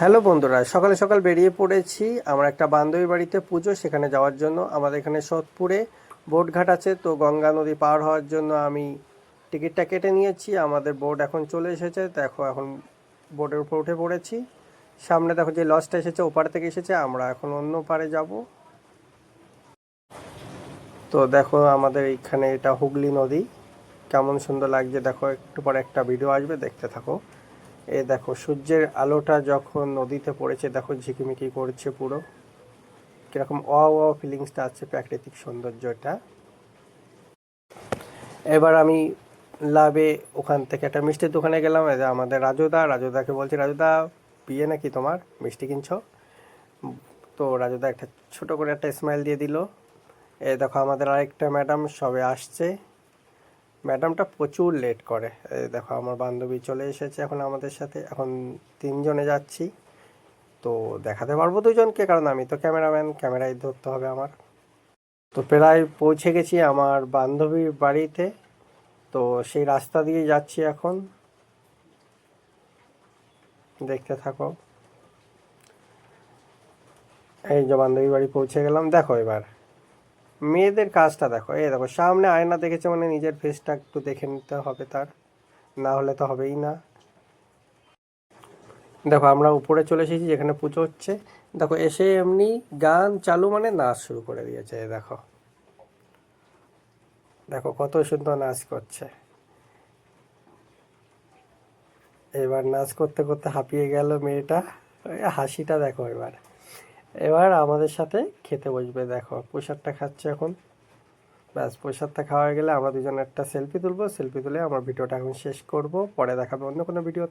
Hello বন্ধুরা, সকালে সকাল বেরিয়ে পড়েছি আমার একটা বান্ধবীর বাড়িতে পুজো, সেখানে যাওয়ার জন্য। আমাদের এখানে সোদপুরে বোটঘাট আছে, তো গঙ্গা নদী পার হওয়ার জন্য আমি টিকিটটা কেটে নিয়েছি। আমাদের বোট এখন চলে এসেছে, দেখো এখন বোটের উপর উঠে পড়েছি। সামনে দেখো যে লঞ্চটা এসেছে, ওপার থেকে এসেছে, আমরা এখন অন্য পারে যাব। তো দেখো আমাদের এইখানে এটা হুগলি নদী, কেমন সুন্দর লাগছে দেখো। একটু পরে একটা ভিডিও আসবে, দেখতে থাকো। এ দেখো সূর্যের আলোটা যখন নদীতে পড়েছে, দেখো ঝিকিমিকি করছে পুরো, কিরকম ফিলিংসটা আছে, প্রাকৃতিক সৌন্দর্যটা। এবার আমি লাভে ওখান থেকে একটা মিষ্টির দোকানে গেলাম। এই যে আমাদের রাজুদাকে বলছি, রাজুদা বিয়ে নাকি তোমার, মিষ্টি কিনছো? তো রাজুদা একটা ছোট করে একটা স্মাইল দিয়ে দিল। এই দেখো আমাদের আরেকটা ম্যাডাম সবে আসছে, ম্যাডামটা প্রচুর লেট করে। এই দেখো আমার বান্ধবী চলে এসেছে এখন আমাদের সাথে, এখন তিনজনে যাচ্ছি। তো দেখাতে পারবো দুজনকে, কারণ আমি তো ক্যামেরাম্যান, ক্যামেরাই ধরতে হবে আমার। তো প্রায় পৌঁছে গেছি আমার বান্ধবীর বাড়িতে। তো সেই রাস্তা দিয়ে যাচ্ছি এখন, দেখতে থাকো। এই যে বান্ধবীর বাড়ি পৌঁছে গেলাম। দেখো এবার মেয়েদের কাজটা দেখো, এই দেখো সামনে আয়না দেখেছে মানে নিজের ফেসটা একটু দেখে নিতে হবে তার, না হলে তো হবেই না। দেখো আমরা উপরে চলে এসেছি যেখানে পুজো হচ্ছে। দেখো এসে এমনি গান চালু মানে নাচ শুরু করে দিয়েছে। এই দেখো, দেখো কত সুন্দর নাচ করছে। এবার নাচ করতে করতে হাঁপিয়ে গেল মেয়েটা। ওই হাসিটা দেখো এবার। এবার আমাদের সাথে খেতে বসবে, দেখো প্রসাদটা খাচ্ছে এখন। ব্যাস, প্রসাদটা খাওয়া গেলে আমরা দুজন একটা সেলফি তুলবো, সেলফি তুলে আমার ভিডিওটা এখন শেষ করব। পরে দেখাবে অন্য কোনো ভিডিও।